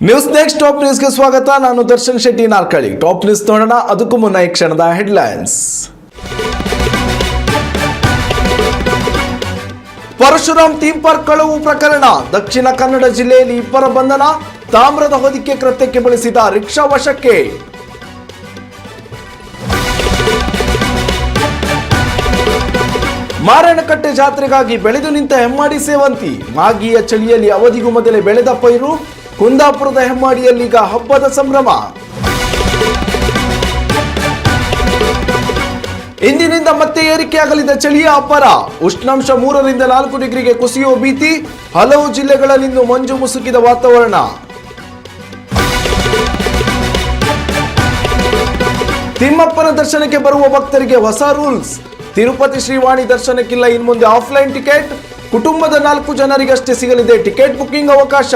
News next top ನ್ಯೂಸ್ಗೆ ಸ್ವಾಗತ. ನಾನು ದರ್ಶನ್ ಶೆಟ್ಟಿ ನಾರ್ಕಳಿ. ಟಾಪ್ ನ್ಯೂಸ್ ನೋಡೋಣ. ಅದಕ್ಕೂ ಮುನ್ನ ಈ ಕ್ಷಣದ ಹೆಡ್ಲೈನ್ಸ್. ಪರಶುರಾಮ್ ಥೀಮ್ ಪಾರ್ಕ್ ಕಳವು ಪ್ರಕರಣ. ದಕ್ಷಿಣ ಕನ್ನಡ ಜಿಲ್ಲೆಯಲ್ಲಿ ಇಬ್ಬರ ಬಂಧನ. ತಾಮ್ರದ ಹೊದಿಕೆ ಕೃತ್ಯಕ್ಕೆ ಬಳಸಿದ ರಿಕ್ಷಾ ವಶಕ್ಕೆ. ಮಾರಣಕಟ್ಟೆ ಜಾತ್ರೆಗಾಗಿ ಬೆಳೆದು ನಿಂತ ಹೆಮ್ಮಾಡಿ ಸೇವಂತಿ. ಮಾಗಿಯ ಚಳಿಯಲ್ಲಿ ಅವಧಿಗೂ ಮೊದಲೇ ಬೆಳೆದ ಪೈರು. ಕುಂದಾಪುರದ ಹೆಮ್ಮಾಡಿಯಲ್ಲೀಗ ಹಬ್ಬದ ಸಂಭ್ರಮ. ಇಂದಿನಿಂದ ಮತ್ತೆ ಏರಿಕೆಯಾಗಲಿದೆ ಚಳಿಯ ಅಬ್ಬರ. ಉಷ್ಣಾಂಶ 3 ರಿಂದ 4 ಡಿಗ್ರಿಗೆ ಕುಸಿಯುವ ಭೀತಿ. ಹಲವು ಜಿಲ್ಲೆಗಳಲ್ಲಿಂದು ಮಂಜು ಮುಸುಕಿದ ವಾತಾವರಣ. ತಿಮ್ಮಪ್ಪನ ದರ್ಶನಕ್ಕೆ ಬರುವ ಭಕ್ತರಿಗೆ ಹೊಸ ರೂಲ್ಸ್. ತಿರುಪತಿ ಶ್ರೀವಾಣಿ ದರ್ಶನಕ್ಕಿಲ್ಲ ಇನ್ಮುಂದೆ ಆಫ್ಲೈನ್ ಟಿಕೆಟ್. ಕುಟುಂಬದ 4 ಜನರಿಗಷ್ಟೇ ಸಿಗಲಿದೆ ಟಿಕೆಟ್ ಬುಕಿಂಗ್ ಅವಕಾಶ.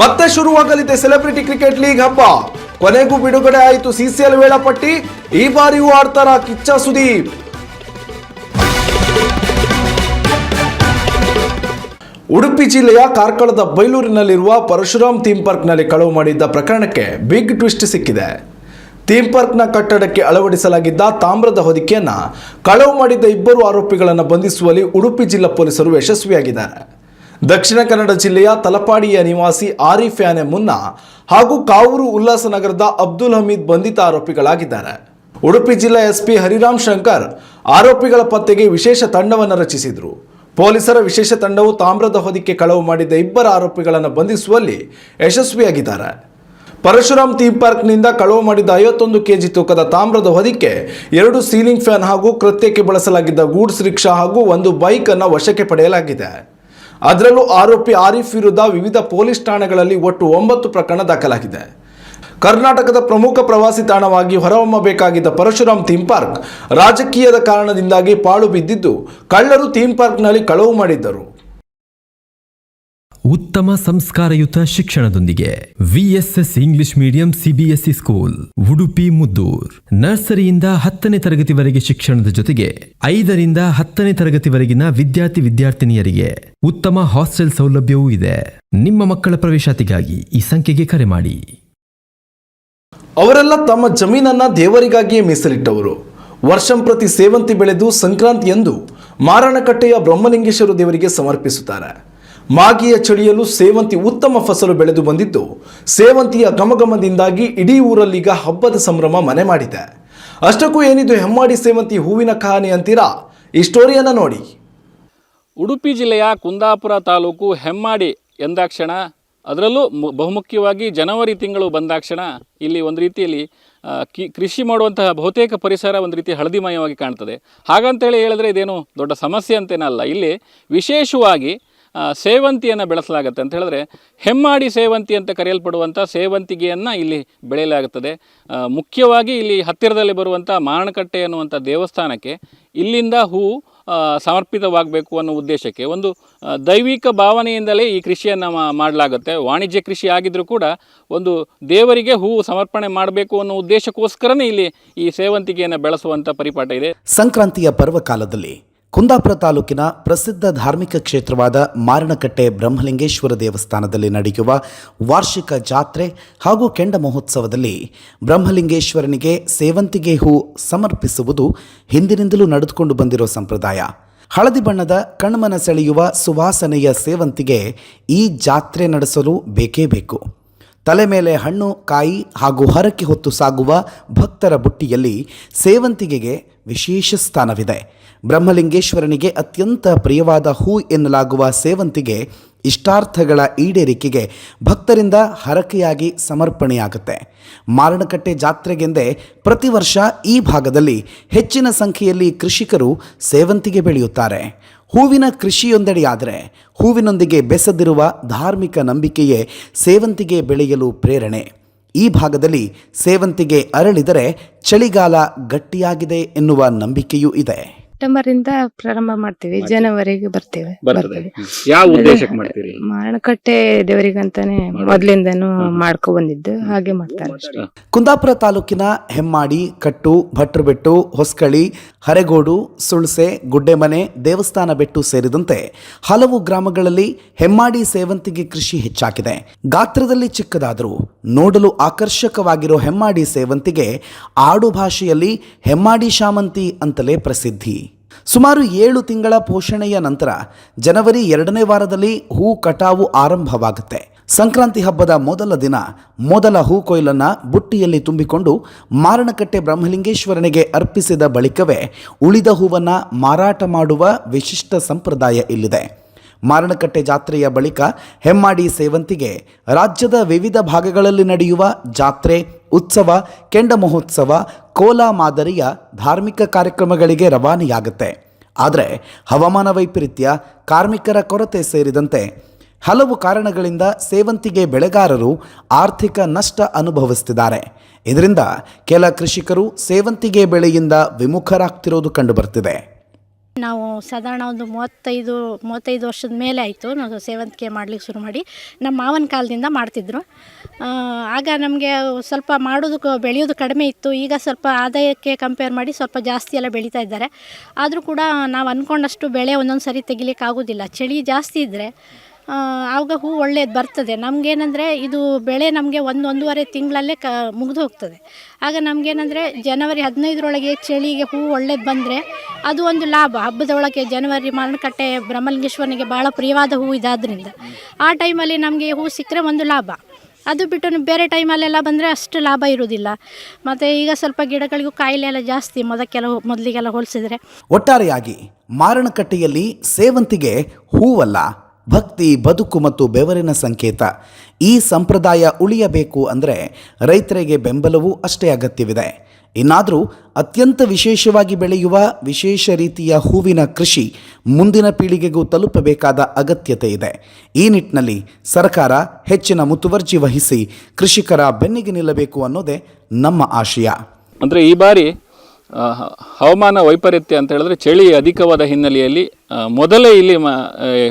ಮತ್ತೆ ಶುರುವಾಗಲಿದೆ ಸೆಲೆಬ್ರಿಟಿ ಕ್ರಿಕೆಟ್ ಲೀಗ್ ಹಬ್ಬ. ಕೊನೆಗೂ ಬಿಡುಗಡೆ ಆಯಿತು ಸಿಸಿಎಲ್ ವೇಳಾಪಟ್ಟಿ. ಈ ಬಾರಿಯೂ ಆಡ್ತಾರ ಕಿಚ್ಚ ಸುದೀಪ್. ಉಡುಪಿ ಜಿಲ್ಲೆಯ ಕಾರ್ಕಳದ ಬೈಲೂರಿನಲ್ಲಿರುವ ಪರಶುರಾಮ್ ಥೀಮ್ ಪಾರ್ಕ್ನಲ್ಲಿ ಕಳವು ಮಾಡಿದ್ದ ಪ್ರಕರಣಕ್ಕೆ ಬಿಗ್ ಟ್ವಿಸ್ಟ್ ಸಿಕ್ಕಿದೆ. ಥೀಮ್ ಪಾರ್ಕ್ನ ಕಟ್ಟಡಕ್ಕೆ ಅಳವಡಿಸಲಾಗಿದ್ದ ತಾಮ್ರದ ಹೊದಿಕೆಯನ್ನು ಕಳವು ಮಾಡಿದ್ದ ಇಬ್ಬರು ಆರೋಪಿಗಳನ್ನು ಬಂಧಿಸುವಲ್ಲಿ ಉಡುಪಿ ಜಿಲ್ಲಾ ಪೊಲೀಸರು ಯಶಸ್ವಿಯಾಗಿದ್ದಾರೆ. ದಕ್ಷಿಣ ಕನ್ನಡ ಜಿಲ್ಲೆಯ ತಲಪಾಡಿಯ ನಿವಾಸಿ ಆರಿಫ್ ಯಾನೆ ಮುನ್ನಾ ಹಾಗೂ ಕಾವೂರು ಉಲ್ಲಾಸನಗರದ ಅಬ್ದುಲ್ ಹಮೀದ್ ಬಂಧಿತ ಆರೋಪಿಗಳಾಗಿದ್ದಾರೆ. ಉಡುಪಿ ಜಿಲ್ಲಾ ಎಸ್ಪಿ ಹರಿರಾಮ್ ಶಂಕರ್ ಆರೋಪಿಗಳ ಪತ್ತೆಗೆ ವಿಶೇಷ ತಂಡವನ್ನು ರಚಿಸಿದರು. ಪೊಲೀಸರ ವಿಶೇಷ ತಂಡವು ತಾಮ್ರದ ಹೊದಿಕೆ ಕಳವು ಮಾಡಿದ್ದ ಇಬ್ಬರ ಆರೋಪಿಗಳನ್ನು ಬಂಧಿಸುವಲ್ಲಿ ಯಶಸ್ವಿಯಾಗಿದ್ದಾರೆ. ಪರಶುರಾಮ್ ಥೀಮ್ ಪಾರ್ಕ್ನಿಂದ ಕಳವು ಮಾಡಿದ್ದ 51 ಕೆಜಿ ತೂಕದ ತಾಮ್ರದ ಹೊದಿಕೆ, 2 ಸೀಲಿಂಗ್ ಫ್ಯಾನ್ ಹಾಗೂ ಕೃತ್ಯಕ್ಕೆ ಬಳಸಲಾಗಿದ್ದ ಗೂಡ್ಸ್ ರಿಕ್ಷಾ ಹಾಗೂ 1 ಬೈಕ್ ಅನ್ನು ವಶಕ್ಕೆ ಪಡೆಯಲಾಗಿದೆ. ಅದರಲ್ಲೂ ಆರೋಪಿ ಆರಿಫ್ ವಿರುದ್ಧ ವಿವಿಧ ಪೊಲೀಸ್ ಠಾಣೆಗಳಲ್ಲಿ ಒಟ್ಟು 9 ಪ್ರಕರಣ ದಾಖಲಾಗಿದೆ. ಕರ್ನಾಟಕದ ಪ್ರಮುಖ ಪ್ರವಾಸಿ ತಾಣವಾಗಿ ಹೊರಹೊಮ್ಮಬೇಕಾಗಿದ್ದ ಪರಶುರಾಮ್ ಥೀಮ್ ಪಾರ್ಕ್ ರಾಜಕೀಯದ ಕಾರಣದಿಂದಾಗಿ ಪಾಳು ಬಿದ್ದಿದ್ದು ಕಳ್ಳರು ಥೀಮ್ ಪಾರ್ಕ್ನಲ್ಲಿ ಕಳವು ಮಾಡಿದ್ದರು. ಉತ್ತಮ ಸಂಸ್ಕಾರಯುತ ಶಿಕ್ಷಣದೊಂದಿಗೆ VSS English medium CBSE school Udupi Muddur. ನರ್ಸರಿಯಿಂದ 10ನೇ ತರಗತಿವರೆಗೆ ಶಿಕ್ಷಣದ ಜೊತೆಗೆ 5 ರಿಂದ 10ನೇ ತರಗತಿವರೆಗಿನ ವಿದ್ಯಾರ್ಥಿನಿಯರಿಗೆ ಉತ್ತಮ ಹಾಸ್ಟೆಲ್ ಸೌಲಭ್ಯವೂ ಇದೆ. ನಿಮ್ಮ ಮಕ್ಕಳ ಪ್ರವೇಶಾತಿಗಾಗಿ ಈ ಸಂಖ್ಯೆಗೆ ಕರೆ ಮಾಡಿ. ಅವರೆಲ್ಲ ತಮ್ಮ ಜಮೀನನ್ನ ದೇವರಿಗಾಗಿಯೇ ಮೀಸಲಿಟ್ಟವರು. ವರ್ಷಂಪ್ರತಿ ಸೇವಂತಿ ಬೆಳೆದು ಸಂಕ್ರಾಂತಿಯಂದು ಮಾರಣಕಟ್ಟೆಯ ಬ್ರಹ್ಮಲಿಂಗೇಶ್ವರ ದೇವರಿಗೆ ಸಮರ್ಪಿಸುತ್ತಾರೆ. ಮಾಗಿಯ ಚಳಿಯಲು ಸೇವಂತಿ ಉತ್ತಮ ಫಸಲು ಬೆಳೆದು ಬಂದಿದ್ದು ಸೇವಂತಿಯ ಘಮಘಮದಿಂದಾಗಿ ಇಡೀ ಊರಲ್ಲೀಗ ಹಬ್ಬದ ಸಂಭ್ರಮ ಮನೆ ಮಾಡಿದೆ. ಅಷ್ಟಕ್ಕೂ ಏನಿದು ಹೆಮ್ಮಾಡಿ ಸೇವಂತಿ ಹೂವಿನ ಕಹಾನಿ ಅಂತೀರಾ? ಈ ಸ್ಟೋರಿಯನ್ನು ನೋಡಿ. ಉಡುಪಿ ಜಿಲ್ಲೆಯ ಕುಂದಾಪುರ ತಾಲೂಕು ಹೆಮ್ಮಾಡಿ ಎಂದಾಕ್ಷಣ, ಅದರಲ್ಲೂ ಬಹುಮುಖ್ಯವಾಗಿ ಜನವರಿ ತಿಂಗಳು ಬಂದಾಕ್ಷಣ ಇಲ್ಲಿ ಒಂದು ರೀತಿಯಲ್ಲಿ ಕೃಷಿ ಮಾಡುವಂತಹ ಬಹುತೇಕ ಪರಿಸರ ಒಂದು ರೀತಿ ಹಳದಿಮಯವಾಗಿ ಕಾಣ್ತದೆ. ಹಾಗಂತೇಳಿ ಹೇಳಿದ್ರೆ ಇದೇನು ದೊಡ್ಡ ಸಮಸ್ಯೆ ಅಂತೇನಲ್ಲ. ಇಲ್ಲಿ ವಿಶೇಷವಾಗಿ ಸೇವಂತಿಯನ್ನು ಬೆಳೆಸಲಾಗುತ್ತೆ ಅಂತ ಹೇಳಿದ್ರೆ ಹೆಮ್ಮಾಡಿ ಸೇವಂತಿ ಅಂತ ಕರೆಯಲ್ಪಡುವಂಥ ಸೇವಂತಿಗೆಯನ್ನು ಇಲ್ಲಿ ಬೆಳೆಯಲಾಗುತ್ತದೆ. ಮುಖ್ಯವಾಗಿ ಇಲ್ಲಿ ಹತ್ತಿರದಲ್ಲಿ ಬರುವಂಥ ಮಾರಣಕಟ್ಟೆ ಅನ್ನುವಂಥ ದೇವಸ್ಥಾನಕ್ಕೆ ಇಲ್ಲಿಂದ ಹೂ ಸಮರ್ಪಿತವಾಗಬೇಕು ಅನ್ನೋ ಉದ್ದೇಶಕ್ಕೆ ಒಂದು ದೈವಿಕ ಭಾವನೆಯಿಂದಲೇ ಈ ಕೃಷಿಯನ್ನು ಮಾಡಲಾಗುತ್ತೆ. ವಾಣಿಜ್ಯ ಕೃಷಿ ಆಗಿದ್ದರೂ ಕೂಡ ಒಂದು ದೇವರಿಗೆ ಹೂ ಸಮರ್ಪಣೆ ಮಾಡಬೇಕು ಅನ್ನೋ ಉದ್ದೇಶಕ್ಕೋಸ್ಕರನೇ ಇಲ್ಲಿ ಈ ಸೇವಂತಿಗೆಯನ್ನು ಬೆಳೆಸುವಂಥ ಪರಿಪಾಠ ಇದೆ. ಸಂಕ್ರಾಂತಿಯ ಪರ್ವಕಾಲದಲ್ಲಿ ಕುಂದಾಪುರ ತಾಲೂಕಿನ ಪ್ರಸಿದ್ಧ ಧಾರ್ಮಿಕ ಕ್ಷೇತ್ರವಾದ ಮಾರಣಕಟ್ಟೆ ಬ್ರಹ್ಮಲಿಂಗೇಶ್ವರ ದೇವಸ್ಥಾನದಲ್ಲಿ ನಡೆಯುವ ವಾರ್ಷಿಕ ಜಾತ್ರೆ ಹಾಗೂ ಕೆಂಡ ಮಹೋತ್ಸವದಲ್ಲಿ ಬ್ರಹ್ಮಲಿಂಗೇಶ್ವರನಿಗೆ ಸೇವಂತಿಗೆ ಹೂ ಸಮರ್ಪಿಸುವುದು ಹಿಂದಿನಿಂದಲೂ ನಡೆದುಕೊಂಡು ಬಂದಿರೋ ಸಂಪ್ರದಾಯ. ಹಳದಿ ಬಣ್ಣದ ಕಣ್ಮನ ಸೆಳೆಯುವ ಸುವಾಸನೆಯ ಸೇವಂತಿಗೆ ಈ ಜಾತ್ರೆ ನಡೆಸಲು ಬೇಕೇ ಬೇಕು. ತಲೆ ಮೇಲೆ ಹಣ್ಣು, ಕಾಯಿ ಹಾಗೂ ಹರಕೆ ಹೊತ್ತು ಸಾಗುವ ಭಕ್ತರ ಬುಟ್ಟಿಯಲ್ಲಿ ಸೇವಂತಿಗೆಗೆ ವಿಶೇಷ ಸ್ಥಾನವಿದೆ. ಬ್ರಹ್ಮಲಿಂಗೇಶ್ವರನಿಗೆ ಅತ್ಯಂತ ಪ್ರಿಯವಾದ ಹೂ ಎನ್ನಲಾಗುವ ಸೇವಂತಿಗೆ ಇಷ್ಟಾರ್ಥಗಳ ಈಡೇರಿಕೆಗೆ ಭಕ್ತರಿಂದ ಹರಕೆಯಾಗಿ ಸಮರ್ಪಣೆಯಾಗುತ್ತೆ. ಮಾರಣಕಟ್ಟೆ ಜಾತ್ರೆಗೆಂದೇ ಪ್ರತಿ ವರ್ಷ ಈ ಭಾಗದಲ್ಲಿ ಹೆಚ್ಚಿನ ಸಂಖ್ಯೆಯಲ್ಲಿ ಕೃಷಿಕರು ಸೇವಂತಿಗೆ ಬೆಳೆಯುತ್ತಾರೆ. ಹೂವಿನ ಕೃಷಿಯೊಂದೆಡೆಯಾದರೆ ಹೂವಿನೊಂದಿಗೆ ಬೆಸೆದಿರುವ ಧಾರ್ಮಿಕ ನಂಬಿಕೆಯೇ ಸೇವಂತಿಗೆ ಬೆಳೆಯಲು ಪ್ರೇರಣೆ. ಈ ಭಾಗದಲ್ಲಿ ಸೇವಂತಿಗೆ ಅರಳಿದರೆ ಚಳಿಗಾಲ ಗಟ್ಟಿಯಾಗಿದೆ ಎನ್ನುವ ನಂಬಿಕೆಯೂ ಇದೆ. ಸೆಪ್ಟೆಂಬರ್ ಇಂದ ಪ್ರಾರಂಭ ಮಾಡ್ತೀವಿ, ಜನವರಿಗೆ ಬರ್ತೇವೆ. ಯಾವ ಉದ್ದೇಶಕ್ಕೆ ಮಾಡ್ತೀರಿ? ಮಾರಣಕಟ್ಟೆ ದೇವರಿಗಂತಾನೆ ಮೊದ್ಲಿಂದನೂ ಮಾಡ್ಕೊ ಬಂದಿದ್ದು, ಹಾಗೆ ಮಾಡ್ತಾರೆ ಅಷ್ಟೇ. ಕುಂದಾಪುರ ತಾಲೂಕಿನ ಹೆಮ್ಮಾಡಿ, ಕಟ್ಟು, ಭಟ್ರಬೆಟ್ಟು, ಹೊಸಕಳಿ, ಹರೆಗೋಡು, ಸುಳ್ಸೆ, ಗುಡ್ಡೆಮನೆ, ದೇವಸ್ಥಾನ ಬೆಟ್ಟು ಸೇರಿದಂತೆ ಹಲವು ಗ್ರಾಮಗಳಲ್ಲಿ ಹೆಮ್ಮಾಡಿ ಸೇವಂತಿಗೆ ಕೃಷಿ ಹೆಚ್ಚಾಗಿದೆ. ಗಾತ್ರದಲ್ಲಿ ಚಿಕ್ಕದಾದರೂ ನೋಡಲು ಆಕರ್ಷಕವಾಗಿರೋ ಹೆಮ್ಮಾಡಿ ಸೇವಂತಿಗೆ ಆಡು ಭಾಷೆಯಲ್ಲಿ ಹೆಮ್ಮಾಡಿ ಶಾಮಂತಿ ಅಂತಲೇ ಪ್ರಸಿದ್ಧಿ. ಸುಮಾರು 7 ತಿಂಗಳ ಪೋಷಣೆಯ ನಂತರ ಜನವರಿ 2ನೇ ವಾರದಲ್ಲಿ ಹೂ ಕಟಾವು ಆರಂಭವಾಗುತ್ತೆ. ಸಂಕ್ರಾಂತಿ ಹಬ್ಬದ ಮೊದಲ ದಿನ ಮೊದಲ ಹೂ ಕೊಯ್ಲನ್ನು ಬುಟ್ಟಿಯಲ್ಲಿ ತುಂಬಿಕೊಂಡು ಮಾರಣಕಟ್ಟೆ ಬ್ರಹ್ಮಲಿಂಗೇಶ್ವರನಿಗೆ ಅರ್ಪಿಸಿದ ಬಳಿಕವೇ ಉಳಿದ ಹೂವನ್ನು ಮಾರಾಟ ಮಾಡುವ ವಿಶಿಷ್ಟ ಸಂಪ್ರದಾಯ ಇಲ್ಲಿದೆ. ಮಾರಣಕಟ್ಟೆ ಜಾತ್ರೆಯ ಬಳಿಕ ಹೆಮ್ಮಾಡಿ ಸೇವಂತಿಗೆ ರಾಜ್ಯದ ವಿವಿಧ ಭಾಗಗಳಲ್ಲಿ ನಡೆಯುವ ಜಾತ್ರೆ, ಉತ್ಸವ, ಕೆಂಡ ಮಹೋತ್ಸವ, ಕೋಲಾ ಮಾದರಿಯ ಧಾರ್ಮಿಕ ಕಾರ್ಯಕ್ರಮಗಳಿಗೆ ರವಾನೆಯಾಗುತ್ತೆ. ಆದರೆ ಹವಾಮಾನ ವೈಪರೀತ್ಯ, ಕಾರ್ಮಿಕರ ಕೊರತೆ ಸೇರಿದಂತೆ ಹಲವು ಕಾರಣಗಳಿಂದ ಸೇವಂತಿಗೆ ಬೆಳೆಗಾರರು ಆರ್ಥಿಕ ನಷ್ಟ ಅನುಭವಿಸುತ್ತಿದ್ದಾರೆ. ಇದರಿಂದ ಕೆಲ ಕೃಷಿಕರು ಸೇವಂತಿಗೆ ಬೆಳೆಯಿಂದ ವಿಮುಖರಾಗ್ತಿರೋದು ಕಂಡುಬರ್ತಿದೆ. ನಾವು ಸಾಧಾರಣ ಒಂದು 35 ವರ್ಷದ ಮೇಲೆ ಆಯಿತು ನಾವು ಸೇವಂತಿಗೆ ಮಾಡಲಿಕ್ಕೆ ಶುರು ಮಾಡಿ. ನಮ್ಮ ಮಾವನ ಕಾಲದಿಂದ ಮಾಡ್ತಿದ್ರು. ಆಗ ನಮಗೆ ಸ್ವಲ್ಪ ಬೆಳೆಯೋದು ಕಡಿಮೆ ಇತ್ತು. ಈಗ ಸ್ವಲ್ಪ ಆದಾಯಕ್ಕೆ ಕಂಪೇರ್ ಮಾಡಿ ಸ್ವಲ್ಪ ಜಾಸ್ತಿ ಎಲ್ಲ ಬೆಳೀತಾ ಇದ್ದಾರೆ. ಆದರೂ ಕೂಡ ನಾವು ಅಂದ್ಕೊಂಡಷ್ಟು ಬೆಳೆ ಒಂದೊಂದು ಸರಿ ತೆಗಿಲಿಕ್ಕೆ ಆಗೋದಿಲ್ಲ. ಚಳಿ ಜಾಸ್ತಿ ಇದ್ದರೆ ಆವಾಗ ಹೂ ಒಳ್ಳೇದು ಬರ್ತದೆ. ನಮಗೇನಂದರೆ ಇದು ಬೆಳೆ ನಮಗೆ 1-1.5 ತಿಂಗಳಲ್ಲೇ ಮುಗಿದು ಹೋಗ್ತದೆ. ಆಗ ನಮಗೇನಂದರೆ ಜನವರಿ 15ರೊಳಗೆ ಚಳಿಗೆ ಹೂ ಒಳ್ಳೇದು ಬಂದರೆ ಅದು ಒಂದು ಲಾಭ. ಹಬ್ಬದ ಒಳಗೆ ಜನವರಿ ಮಾರಣಕಟ್ಟೆ ಬ್ರಹ್ಮಲಿಂಗೇಶ್ವರನಿಗೆ ಭಾಳ ಪ್ರಿಯವಾದ ಹೂ ಇದಾದ್ದರಿಂದ ಆ ಟೈಮಲ್ಲಿ ನಮಗೆ ಹೂ ಸಿಕ್ಕರೆ ಒಂದು ಲಾಭ. ಅದು ಬಿಟ್ಟು ಬೇರೆ ಟೈಮಲ್ಲೆಲ್ಲ ಬಂದರೆ ಅಷ್ಟು ಲಾಭ ಇರೋದಿಲ್ಲ. ಮತ್ತು ಈಗ ಸ್ವಲ್ಪ ಗಿಡಗಳಿಗೂ ಕಾಯಿಲೆ ಎಲ್ಲ ಜಾಸ್ತಿ ಮೊದಲಿಗೆಲ್ಲ ಹೋಲಿಸಿದರೆ. ಒಟ್ಟಾರೆಯಾಗಿ ಮಾರಣಕಟ್ಟೆಯಲ್ಲಿ ಸೇವಂತಿಗೆ ಹೂವಲ್ಲ, ಭಕ್ತಿ, ಬದುಕು ಮತ್ತು ಬೆವರಿನ ಸಂಕೇತ. ಈ ಸಂಪ್ರದಾಯ ಉಳಿಯಬೇಕು ಅಂದರೆ ರೈತರಿಗೆ ಬೆಂಬಲವೂ ಅಷ್ಟೇ ಅಗತ್ಯವಿದೆ. ಇನ್ನಾದರೂ ಅತ್ಯಂತ ವಿಶೇಷವಾಗಿ ಬೆಳೆಯುವ ವಿಶೇಷ ರೀತಿಯ ಹೂವಿನ ಕೃಷಿ ಮುಂದಿನ ಪೀಳಿಗೆಗೂ ತಲುಪಬೇಕಾದ ಅಗತ್ಯತೆ ಇದೆ. ಈ ನಿಟ್ಟಿನಲ್ಲಿ ಸರ್ಕಾರ ಹೆಚ್ಚಿನ ಮುತುವರ್ಜಿ ವಹಿಸಿ ಕೃಷಿಕರ ಬೆನ್ನಿಗೆ ನಿಲ್ಲಬೇಕು ಅನ್ನೋದೇ ನಮ್ಮ ಆಶಯ. ಅಂದರೆ ಈ ಬಾರಿ ಹವಾಮಾನ ವೈಪರೀತ್ಯ ಅಂತ ಹೇಳಿದ್ರೆ ಚಳಿ ಅಧಿಕವಾದ ಹಿನ್ನೆಲೆಯಲ್ಲಿ ಮೊದಲೇ ಇಲ್ಲಿ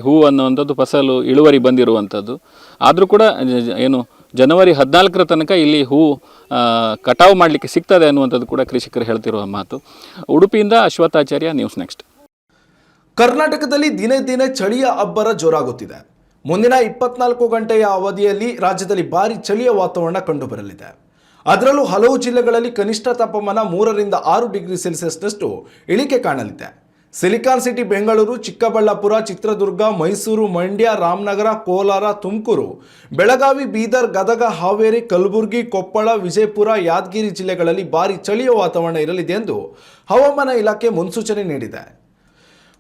ಹೂ ಅನ್ನುವಂಥದ್ದು ಫಸಲು ಇಳುವರಿ ಬಂದಿರುವಂಥದ್ದು. ಆದರೂ ಕೂಡ ಏನು ಜನವರಿ 14ರ ತನಕ ಇಲ್ಲಿ ಹೂ ಕಟಾವು ಮಾಡಲಿಕ್ಕೆ ಸಿಗ್ತದೆ ಅನ್ನುವಂಥದ್ದು ಕೂಡ ಕೃಷಿಕರು ಹೇಳ್ತಿರುವ ಮಾತು. ಉಡುಪಿಯಿಂದ ಅಶ್ವಥಾಚಾರ್ಯ, ನ್ಯೂಸ್ ನೆಕ್ಸ್ಟ್. ಕರ್ನಾಟಕದಲ್ಲಿ ದಿನೇ ದಿನೇ ಚಳಿಯ ಅಬ್ಬರ ಜೋರಾಗುತ್ತಿದೆ. ಮುಂದಿನ 24 ಗಂಟೆಯ ಅವಧಿಯಲ್ಲಿ ರಾಜ್ಯದಲ್ಲಿ ಭಾರಿ ಚಳಿಯ ವಾತಾವರಣ ಕಂಡುಬರಲಿದೆ. ಅದರಲ್ಲೂ ಹಲವು ಜಿಲ್ಲೆಗಳಲ್ಲಿ ಕನಿಷ್ಠ ತಾಪಮಾನ 3ರಿಂದ 6 ಡಿಗ್ರಿ ಸೆಲ್ಸಿಯಸ್ನಷ್ಟು ಇಳಿಕೆ ಕಾಣಲಿದೆ. ಸಿಲಿಕಾನ್ ಸಿಟಿ ಬೆಂಗಳೂರು, ಚಿಕ್ಕಬಳ್ಳಾಪುರ, ಚಿತ್ರದುರ್ಗ, ಮೈಸೂರು, ಮಂಡ್ಯ, ರಾಮನಗರ, ಕೋಲಾರ, ತುಮಕೂರು, ಬೆಳಗಾವಿ, ಬೀದರ್, ಗದಗ, ಹಾವೇರಿ, ಕಲಬುರಗಿ, ಕೊಪ್ಪಳ, ವಿಜಯಪುರ, ಯಾದಗಿರಿ ಜಿಲ್ಲೆಗಳಲ್ಲಿ ಭಾರಿ ಚಳಿಯ ವಾತಾವರಣ ಇರಲಿದೆ ಎಂದು ಹವಾಮಾನ ಇಲಾಖೆ ಮುನ್ಸೂಚನೆ ನೀಡಿದೆ.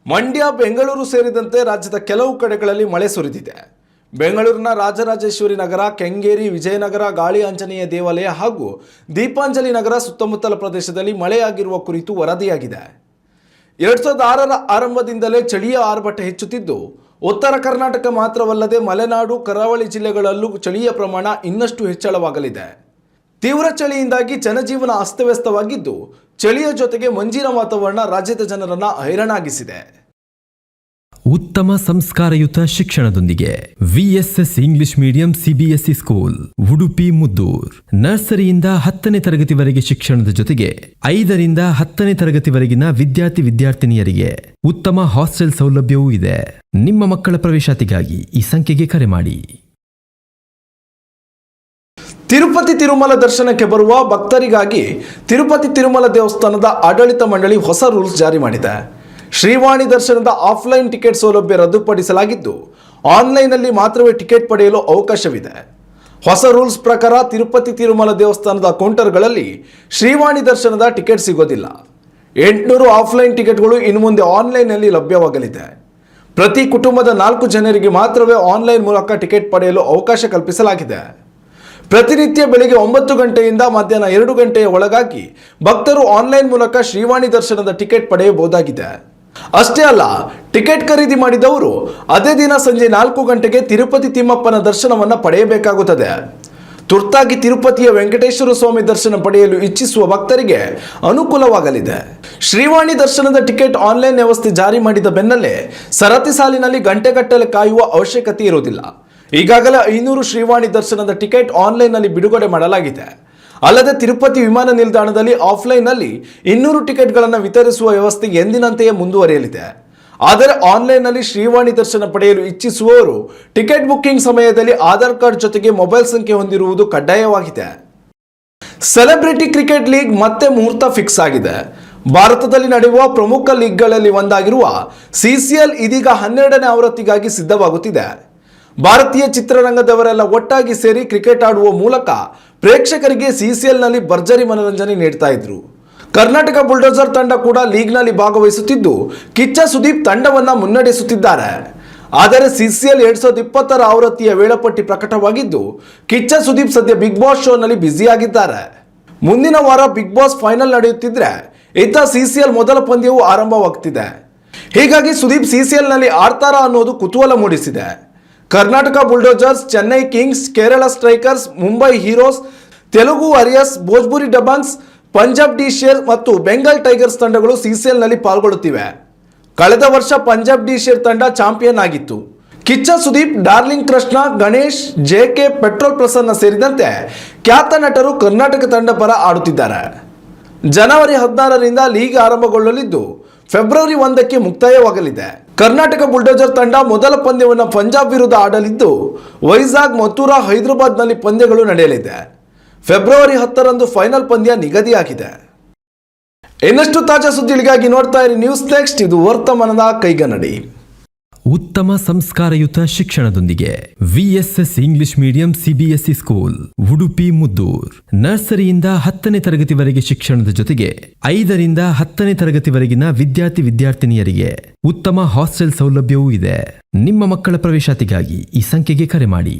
ಮಂಡ್ಯ, ಬೆಂಗಳೂರು ಸೇರಿದಂತೆ ರಾಜ್ಯದ ಕೆಲವು ಕಡೆಗಳಲ್ಲಿ ಮಳೆ ಸುರಿದಿದೆ. ಬೆಂಗಳೂರಿನ ರಾಜರಾಜೇಶ್ವರಿ ನಗರ, ಕೆಂಗೇರಿ, ವಿಜಯನಗರ, ಗಾಳಿ ಆಂಜನೇಯ ದೇವಾಲಯ ಹಾಗೂ ದೀಪಾಂಜಲಿ ನಗರ ಸುತ್ತಮುತ್ತಲ ಪ್ರದೇಶದಲ್ಲಿ ಮಳೆಯಾಗಿರುವ ಕುರಿತು ವರದಿಯಾಗಿದೆ. 2006ರ ಆರಂಭದಿಂದಲೇ ಚಳಿಯ ಆರ್ಭಟ ಹೆಚ್ಚುತ್ತಿದ್ದು, ಉತ್ತರ ಕರ್ನಾಟಕ ಮಾತ್ರವಲ್ಲದೆ ಮಲೆನಾಡು, ಕರಾವಳಿ ಜಿಲ್ಲೆಗಳಲ್ಲೂ ಚಳಿಯ ಪ್ರಮಾಣ ಇನ್ನಷ್ಟು ಹೆಚ್ಚಳವಾಗಲಿದೆ. ತೀವ್ರ ಚಳಿಯಿಂದಾಗಿ ಜನಜೀವನ ಅಸ್ತವ್ಯಸ್ತವಾಗಿದ್ದು, ಚಳಿಯ ಜೊತೆಗೆ ಮಂಜಿನ ವಾತಾವರಣ ರಾಜ್ಯದ ಜನರನ್ನ ಹೈರಾಣಾಗಿಸಿದೆ. ಉತ್ತಮ ಸಂಸ್ಕಾರಯುತ ಶಿಕ್ಷಣದೊಂದಿಗೆ VSS English medium CBSE school Udupi Muddur. ನರ್ಸರಿಯಿಂದ 10ನೇ ತರಗತಿವರೆಗೆ ಶಿಕ್ಷಣದ ಜೊತೆಗೆ 5ರಿಂದ 10ನೇ ತರಗತಿವರೆಗಿನ ವಿದ್ಯಾರ್ಥಿನಿಯರಿಗೆ ಉತ್ತಮ ಹಾಸ್ಟೆಲ್ ಸೌಲಭ್ಯವೂ ಇದೆ. ನಿಮ್ಮ ಮಕ್ಕಳ ಪ್ರವೇಶಾತಿಗಾಗಿ ಈ ಸಂಖ್ಯೆಗೆ ಕರೆ ಮಾಡಿ. ತಿರುಪತಿ ತಿರುಮಲ ದರ್ಶನಕ್ಕೆ ಬರುವ ಭಕ್ತರಿಗಾಗಿ ತಿರುಪತಿ ತಿರುಮಲ ದೇವಸ್ಥಾನದ ಆಡಳಿತ ಮಂಡಳಿ ಹೊಸ ರೂಲ್ಸ್ ಜಾರಿ ಮಾಡಿದೆ. ಶ್ರೀವಾಣಿ ದರ್ಶನದ ಆಫ್ಲೈನ್ ಟಿಕೆಟ್ ಸೌಲಭ್ಯ ರದ್ದುಪಡಿಸಲಾಗಿದ್ದು, ಆನ್ಲೈನ್ನಲ್ಲಿ ಮಾತ್ರವೇ ಟಿಕೆಟ್ ಪಡೆಯಲು ಅವಕಾಶವಿದೆ. ಹೊಸ ರೂಲ್ಸ್ ಪ್ರಕಾರ ತಿರುಪತಿ ತಿರುಮಲ ದೇವಸ್ಥಾನದ ಕೌಂಟರ್ಗಳಲ್ಲಿ ಶ್ರೀವಾಣಿ ದರ್ಶನದ ಟಿಕೆಟ್ ಸಿಗೋದಿಲ್ಲ. 800 ಆಫ್ಲೈನ್ ಟಿಕೆಟ್ಗಳು ಇನ್ನು ಮುಂದೆ ಆನ್ಲೈನ್ನಲ್ಲಿ ಲಭ್ಯವಾಗಲಿದೆ. ಪ್ರತಿ ಕುಟುಂಬದ 4 ಜನರಿಗೆ ಮಾತ್ರವೇ ಆನ್ಲೈನ್ ಮೂಲಕ ಟಿಕೆಟ್ ಪಡೆಯಲು ಅವಕಾಶ ಕಲ್ಪಿಸಲಾಗಿದೆ. ಪ್ರತಿನಿತ್ಯ ಬೆಳಿಗ್ಗೆ 9 ಗಂಟೆಯಿಂದ ಮಧ್ಯಾಹ್ನ 2 ಗಂಟೆಯ ಒಳಗಾಗಿ ಭಕ್ತರು ಆನ್ಲೈನ್ ಮೂಲಕ ಶ್ರೀವಾಣಿ ದರ್ಶನದ ಟಿಕೆಟ್ ಪಡೆಯಬಹುದಾಗಿದೆ. ಅಷ್ಟೇ ಅಲ್ಲ, ಟಿಕೆಟ್ ಖರೀದಿ ಮಾಡಿದವರು ಅದೇ ದಿನ ಸಂಜೆ 4 ಗಂಟೆಗೆ ತಿರುಪತಿ ತಿಮ್ಮಪ್ಪನ ದರ್ಶನವನ್ನು ಪಡೆಯಬೇಕಾಗುತ್ತದೆ. ತುರ್ತಾಗಿ ತಿರುಪತಿಯ ವೆಂಕಟೇಶ್ವರ ಸ್ವಾಮಿ ದರ್ಶನ ಪಡೆಯಲು ಇಚ್ಛಿಸುವ ಭಕ್ತರಿಗೆ ಅನುಕೂಲವಾಗಲಿದೆ. ಶ್ರೀವಾಣಿ ದರ್ಶನದ ಟಿಕೆಟ್ ಆನ್ಲೈನ್ ವ್ಯವಸ್ಥೆ ಜಾರಿ ಮಾಡಿದ ಬೆನ್ನಲ್ಲೇ ಸರತಿ ಸಾಲಿನಲ್ಲಿ ಗಂಟೆಗಟ್ಟಲೆ ಕಾಯುವ ಅವಶ್ಯಕತೆ ಇರುವುದಿಲ್ಲ. ಈಗಾಗಲೇ 500 ಶ್ರೀವಾಣಿ ದರ್ಶನದ ಟಿಕೆಟ್ ಆನ್ಲೈನ್ನಲ್ಲಿ ಬಿಡುಗಡೆ ಮಾಡಲಾಗಿದೆ. ಅಲ್ಲದೆ ತಿರುಪತಿ ವಿಮಾನ ನಿಲ್ದಾಣದಲ್ಲಿ ಆಫ್ಲೈನ್ನಲ್ಲಿ 200 ಟಿಕೆಟ್ಗಳನ್ನು ವಿತರಿಸುವ ವ್ಯವಸ್ಥೆ ಎಂದಿನಂತೆಯೇ ಮುಂದುವರಿಯಲಿದೆ. ಆದರೆ ಆನ್ಲೈನ್ನಲ್ಲಿ ಶ್ರೀವಾಣಿ ದರ್ಶನ ಪಡೆಯಲು ಇಚ್ಛಿಸುವವರು ಟಿಕೆಟ್ ಬುಕ್ಕಿಂಗ್ ಸಮಯದಲ್ಲಿ ಆಧಾರ್ ಕಾರ್ಡ್ ಜೊತೆಗೆ ಮೊಬೈಲ್ ಸಂಖ್ಯೆ ಹೊಂದಿರುವುದು ಕಡ್ಡಾಯವಾಗಿದೆ. ಸೆಲೆಬ್ರಿಟಿ ಕ್ರಿಕೆಟ್ ಲೀಗ್ ಮತ್ತೆ ಮುಹೂರ್ತ ಫಿಕ್ಸ್ ಆಗಿದೆ. ಭಾರತದಲ್ಲಿ ನಡೆಯುವ ಪ್ರಮುಖ ಲೀಗ್ಗಳಲ್ಲಿ ಒಂದಾಗಿರುವ CCL ಇದೀಗ 12ನೇ ಆವೃತ್ತಿಗಾಗಿ ಸಿದ್ಧವಾಗುತ್ತಿದೆ. ಭಾರತೀಯ ಚಿತ್ರರಂಗದವರೆಲ್ಲ ಒಟ್ಟಾಗಿ ಸೇರಿ ಕ್ರಿಕೆಟ್ ಆಡುವ ಮೂಲಕ ಪ್ರೇಕ್ಷಕರಿಗೆ CCLನಲ್ಲಿ ಭರ್ಜರಿ ಮನೋರಂಜನೆ ನೀಡ್ತಾ ಇದ್ರು. ಕರ್ನಾಟಕ ಬುಲ್ಡೋಸರ್ ತಂಡ ಕೂಡ ಲೀಗ್ನಲ್ಲಿ ಭಾಗವಹಿಸುತ್ತಿದ್ದು ಕಿಚ್ಚ ಸುದೀಪ್ ತಂಡವನ್ನ ಮುನ್ನಡೆಸುತ್ತಿದ್ದಾರೆ. ಆದರೆ CCL 2020 ಆವೃತ್ತಿಯ ವೇಳಾಪಟ್ಟಿ ಪ್ರಕಟವಾಗಿದ್ದು ಕಿಚ್ಚ ಸುದೀಪ್ ಸದ್ಯ ಬಿಗ್ ಬಾಸ್ ಶೋನಲ್ಲಿ ಬ್ಯುಸಿಯಾಗಿದ್ದಾರೆ. ಮುಂದಿನ ವಾರ ಬಿಗ್ ಬಾಸ್ ಫೈನಲ್ ನಡೆಯುತ್ತಿದ್ರೆ ಇತ್ತ CCL ಮೊದಲ ಪಂದ್ಯವು ಆರಂಭವಾಗ್ತಿದೆ. ಹೀಗಾಗಿ ಸುದೀಪ್ CCLನಲ್ಲಿ ಆಡ್ತಾರಾ ಅನ್ನೋದು ಕುತೂಹಲ ಮೂಡಿಸಿದೆ. Karnataka Bulldozers, Chennai Kings, Kerala Strikers, Mumbai Heroes, Telugu Warriors, Bhojpuri Dabangs, Punjab De Sher ಮತ್ತು ಬೆಂಗಾಲ್ ಟೈಗರ್ಸ್ ತಂಡಗಳು CCLನಲ್ಲಿ ಪಾಲ್ಗೊಳ್ಳುತ್ತಿವೆ. ಕಳೆದ ವರ್ಷ ಪಂಜಾಬ್ ಡಿ ಶೇರ್ ತಂಡ ಚಾಂಪಿಯನ್ ಆಗಿತ್ತು. Kichcha Sudeep, Darling Krishna, Ganesh, JK, petrol Prasanna ಸೇರಿದಂತೆ ಖ್ಯಾತ ನಟರು ಕರ್ನಾಟಕ ತಂಡ ಪರ ಆಡುತ್ತಿದ್ದಾರೆ. ಜನವರಿ 16ರಿಂದ ಲೀಗ್ ಆರಂಭಗೊಳ್ಳಲಿದ್ದು ಫೆಬ್ರವರಿ 1ಕ್ಕೆ ಮುಕ್ತಾಯವಾಗಲಿದೆ. ಕರ್ನಾಟಕ ಬುಲ್ಡೋಸರ್ ತಂಡ ಮೊದಲ ಪಂದ್ಯವನ್ನು ಪಂಜಾಬ್ ವಿರುದ್ಧ ಆಡಲಿದ್ದು ವೈಜಾಗ್, ಮಥುರಾ, ಹೈದರಾಬಾದ್ನಲ್ಲಿ ಪಂದ್ಯಗಳು ನಡೆಯಲಿದೆ. ಫೆಬ್ರವರಿ 10ರಂದು ಫೈನಲ್ ಪಂದ್ಯ ನಿಗದಿಯಾಗಿದೆ. ಇನ್ನಷ್ಟು ತಾಜಾ ಸುದ್ದಿಗಳಿಗಾಗಿ ನೋಡ್ತಾ ಇರಿ ನ್ಯೂಸ್ ನೆಕ್ಸ್ಟ್. ಇದು ವರ್ತಮಾನದ ಕೈಗನ್ನಡಿ. ಉತ್ತಮ ಸಂಸ್ಕಾರಯುತ ಶಿಕ್ಷಣದೊಂದಿಗೆ VSS English medium CBSE school, Udupi Muddur. ನರ್ಸರಿಯಿಂದ 10ನೇ ತರಗತಿವರೆಗೆ ಶಿಕ್ಷಣದ ಜೊತೆಗೆ 5ರಿಂದ 10ನೇ ತರಗತಿವರೆಗಿನ ವಿದ್ಯಾರ್ಥಿನಿಯರಿಗೆ ಉತ್ತಮ ಹಾಸ್ಟೆಲ್ ಸೌಲಭ್ಯವೂ ಇದೆ. ನಿಮ್ಮ ಮಕ್ಕಳ ಪ್ರವೇಶಾತಿಗಾಗಿ ಈ ಸಂಖ್ಯೆಗೆ ಕರೆ ಮಾಡಿ.